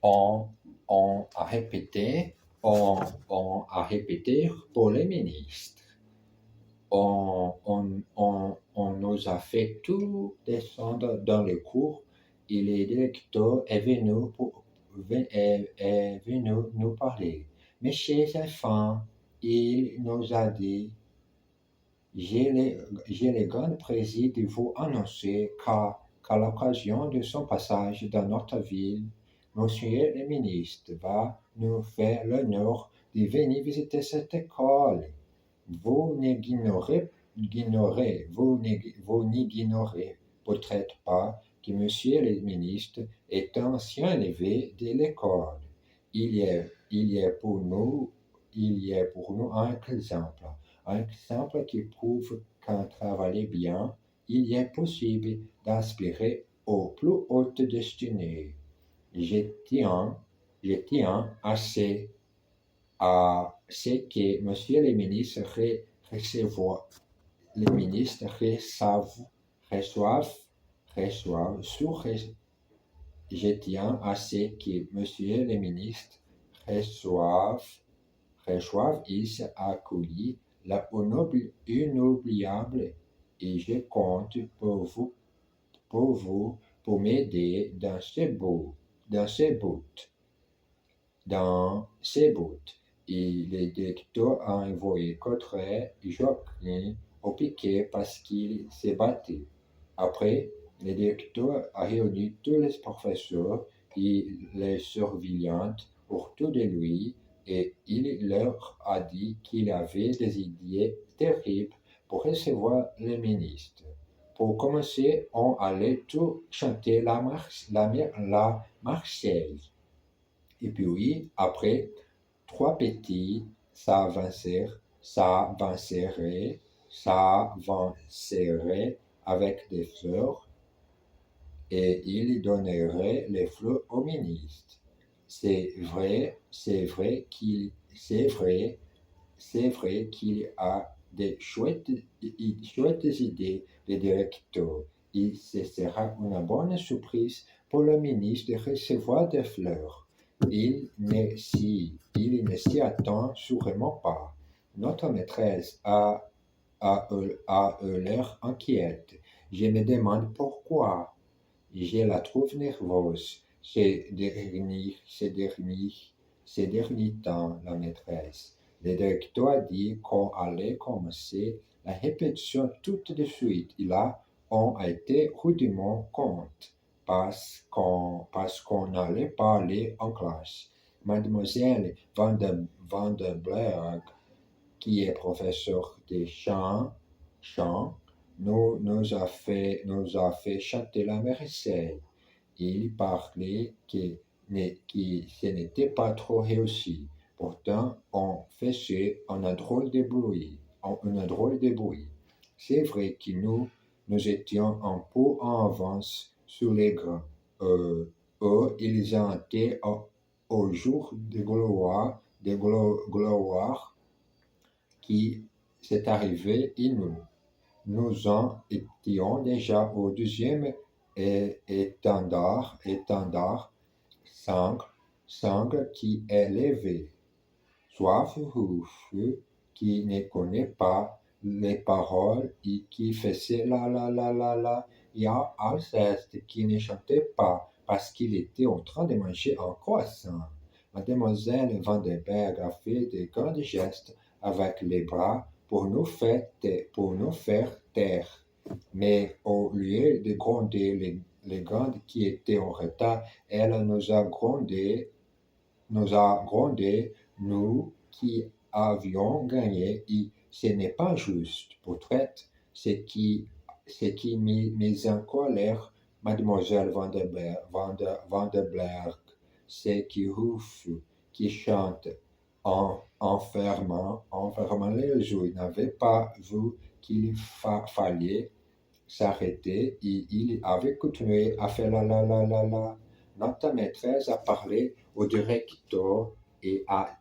on, on a répété, on a répété pour les ministres. On nous a fait tout descendre dans le cours et le directeur est venu nous parler. Mais chez enfants, il nous a dit, j'ai le grand plaisir de vous annoncer qu'à l'occasion de son passage dans notre ville, Monsieur le ministre va nous faire l'honneur de venir visiter cette école. Vous n'ignorez peut-être pas que Monsieur le ministre est ancien élevé de l'école. Il est pour nous un exemple qui prouve qu'en travaillant bien, il est possible d'aspirer aux plus hautes destinées. Je tiens à ce que Monsieur le ministre je tiens à ce que Monsieur le ministre reçoive ici accueilli la inoubliable et je compte pour m'aider dans ses buts. Et le directeur a envoyé Cotret et Jocelyn au piquet parce qu'ils se battaient. Après, le directeur a réuni tous les professeurs et les surveillantes autour de lui et il leur a dit qu'il avait des idées terribles pour recevoir le ministre. Pour commencer, on allait tout chanter la Marseillaise. Et puis, après, trois petits s'avanceraient avec des fleurs et ils donneraient les fleurs au ministre. C'est vrai qu'il a des chouettes idées, le directeur. Et ce sera une bonne surprise pour le ministre de recevoir des fleurs. Il ne s'y attend sûrement pas. Notre maîtresse a l'air inquiète. Je me demande pourquoi. Je la trouve nerveuse ces derniers temps, la maîtresse. Le directeur a dit qu'on allait commencer la répétition tout de suite. Et là, on a été rudement compte parce qu'on n'allait pas aller en classe. Mademoiselle Van der Berg, qui est professeure de chant, nous a fait chanter la Marseillaise. Il parlait que ce n'était pas trop réussi. Pourtant, on faisait un drôle de bruit. C'est vrai que nous étions un peu en avance sur les grands. Eux, ils ont été au jour de gloire qui s'est arrivé et nous en étions déjà au deuxième étendard sangle qui est levé. Soif qui ne connaît pas les paroles et qui faisait la, et Alceste qui ne chantait pas parce qu'il était en train de manger un croissant. Mademoiselle Van der Berg a fait de grands gestes avec les bras pour nous faire taire. Mais au lieu de gronder les grandes qui étaient en retard, elle nous a grondé, nous qui avions gagné, et ce n'est pas juste. Peut-être ce qui met en colère Mademoiselle Van der Berg, c'est qui rouffle, qui chante en fermant les yeux. Il n'avait pas vu qu'il fallait s'arrêter et il avait continué à faire la. Notre maîtresse a parlé au directeur et à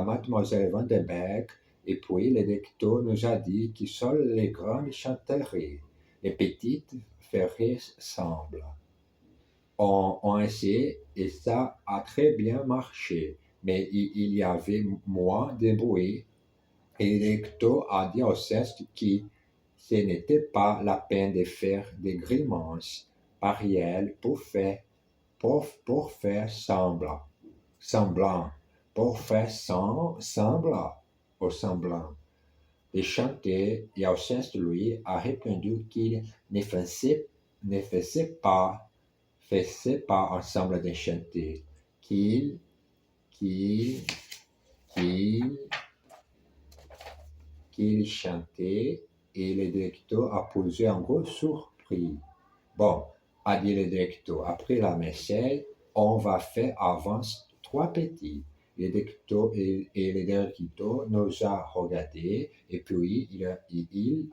Mademoiselle Van der Berg, et puis le directeur nous a dit que seuls les grands chanteraient, les petites feraient semblant. ont essayé et ça a très bien marché. Mais il y avait moins de bruit et l'électeur a dit au ceste que ce n'était pas la peine de faire des grimaces pareilles pour faire semblant, pour faire semblant de chanter. Et Alceste, lui, a répondu qu'il ne faisait pas ensemble de chanter, qu'il, qu'il, qu'il, qu'il chantait et le directeur a posé un gros surpris. Bon, a dit le directeur, après la messe, on va faire avance 3 petits. Le directeur et le directeur nous a regardé et puis il a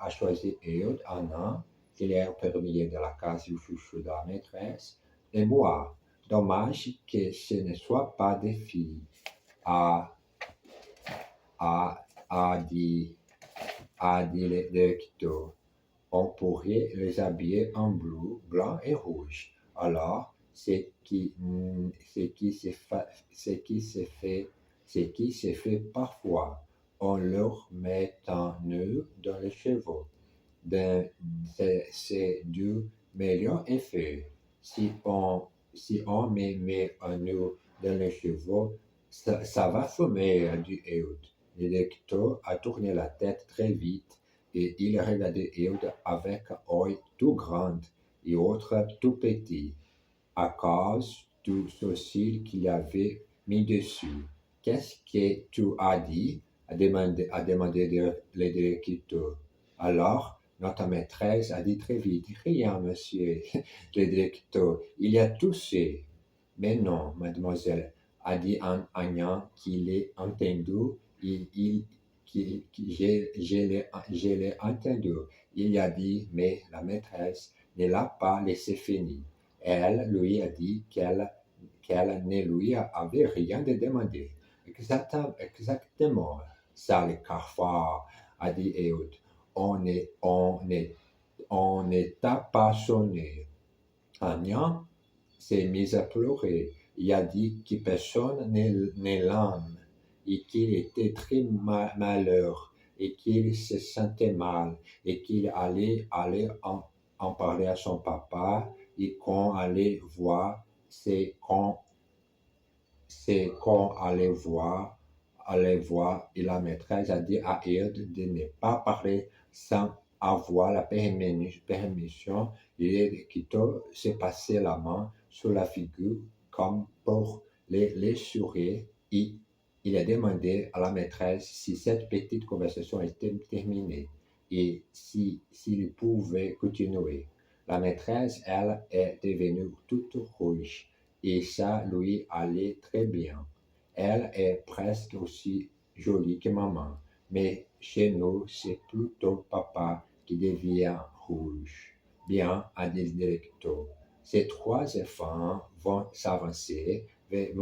choisi Ehud, Anna, qui est au premier de la case du chouchou de la maîtresse, et moi. Dommage que ce ne soit pas des filles, a, a dit le directeur. On pourrait les habiller en bleu, blanc et rouge. Alors, ce qui se fait parfois, on leur met un nœud dans les cheveux. C'est du meilleur effet. Si on met un nœud dans les cheveux, ça va fumer, a dit Ehud. Le lecteur a tourné la tête très vite et il regardait Ehud avec un œil tout grand et autre tout petit, à cause du sourcil qu'il avait mis dessus. Qu'est-ce que tu as dit? a demandé le directeur. Alors, notre maîtresse a dit très vite, rien, monsieur, le directeur, il a toussé. Mais non, mademoiselle, a dit Agnan qui l'ait entendu, je l'ai entendu. Il a dit, mais la maîtresse ne l'a pas laissé finir. Elle lui a dit qu'elle ne lui avait rien de demandé. Exactement, ça le cafard, a dit Ehud. On ne t'a pas sonné. Agnan s'est mis à pleurer. Il a dit que personne ne l'aime et qu'il était très malheureux et qu'il se sentait mal et qu'il allait en parler à son papa et qu'on allait voir, allait voir et la maîtresse a dit à Ehud de ne pas parler sans avoir la permission. Et Quito s'est passé la main sur la figure comme pour les sourire et il a demandé à la maîtresse si cette petite conversation était terminée et s'il pouvait continuer. La maîtresse, elle, est devenue toute rouge et ça lui allait très bien. Elle est presque aussi jolie que maman, mais chez nous, c'est plutôt papa qui devient rouge. Bien, a dit le directeur. Ces 3 enfants vont s'avancer vers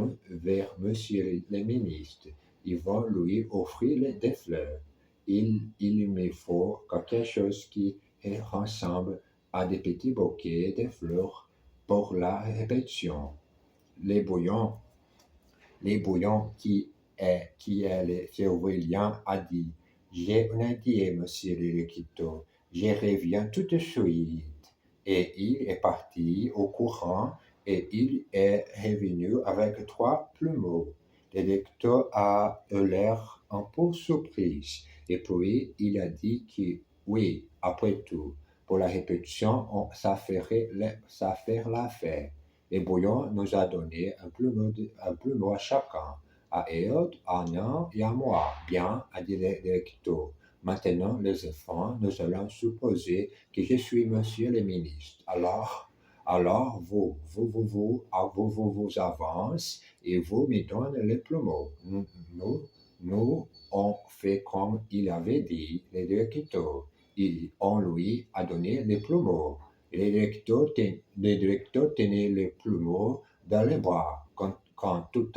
monsieur le ministre. Ils vont lui offrir des fleurs. Il me faut quelque chose qui ressemble à des petits bouquets de fleurs pour la répétition. Les bouillons qui est le surveillant a dit, j'ai une idée, monsieur le directeur, je reviens tout de suite. Et il est parti au courant et il est revenu avec 3 plumeaux. Le directeur a eu l'air un peu surpris et puis il a dit que oui, après tout, pour la répétition, ça ferait l'affaire. Le bouillon nous a donné un plumeau à chacun, à Ehud, à Anna et à moi. Bien, a dit le directeur. Maintenant, les enfants, nous allons supposer que je suis monsieur le ministre. Alors vous avancez et vous me donnez le plumeau. Nous, on fait comme il avait dit, le directeur. Et on lui a donné le plumeau. Le directeur tenait le plumeau dans les bras. Quand tout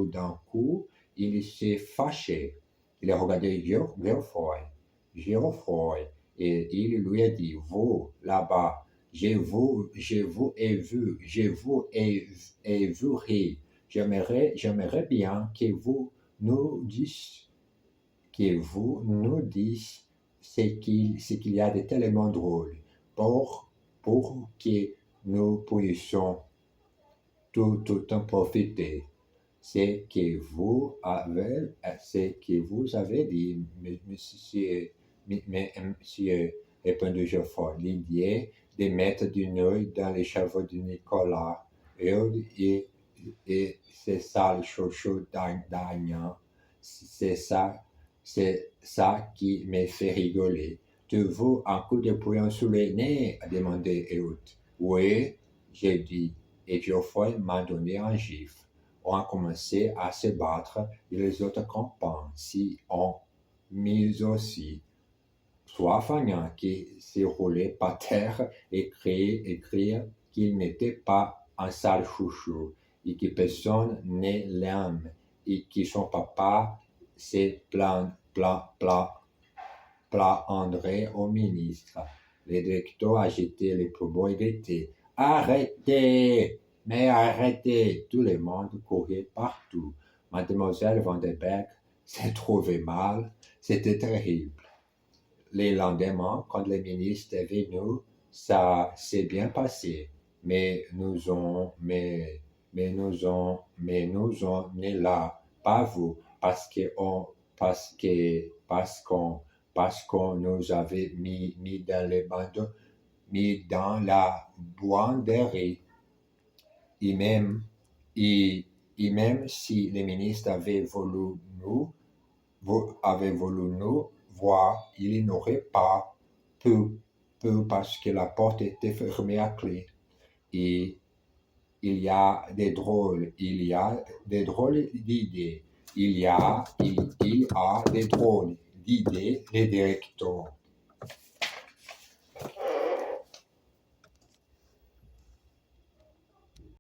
d'un coup, il s'est fâché. Il a regardé Geoffroy, et il lui a dit, vous, là-bas, ai vu rire. J'aimerais bien que vous nous disiez, ce qu'il y a de tellement drôle pour que nous puissions tout en profiter. Ce que vous avez dit, monsieur, répondit Geoffroy, l'idée de mettre du nœud dans les cheveux de Nicolas et c'est ça le chouchou d'Agnan. C'est ça qui me fait rigoler. Tu veux un coup de poing sous le nez? A demandé Ehud. Oui, j'ai dit, et Geoffroy m'a donné un gifle. On a commencé à se battre et les autres compagnons s'y ont mis aussi. Soit Fagnan qui s'est roulé par terre et criait qu'il n'était pas un sale chouchou et que personne ne l'aime et que son papa s'est plaindrait au ministre. Le directeur a jeté les poubelles et grité « Arrêtez! Mais arrêtez !» Tout le monde courait partout. Mademoiselle Vandenberg s'est trouvée mal. C'était terrible. Le lendemain, quand le ministre est venu, ça s'est bien passé. Mais nous on n'est là, pas vous, parce qu'on nous avait mis dans la buanderie. Et même si le ministre avait voulu nous voir, il n'aurait pas pu parce que la porte était fermée à clé. Et il y a des drôles d'idées. Il y a des drôles d'idées, les directeurs.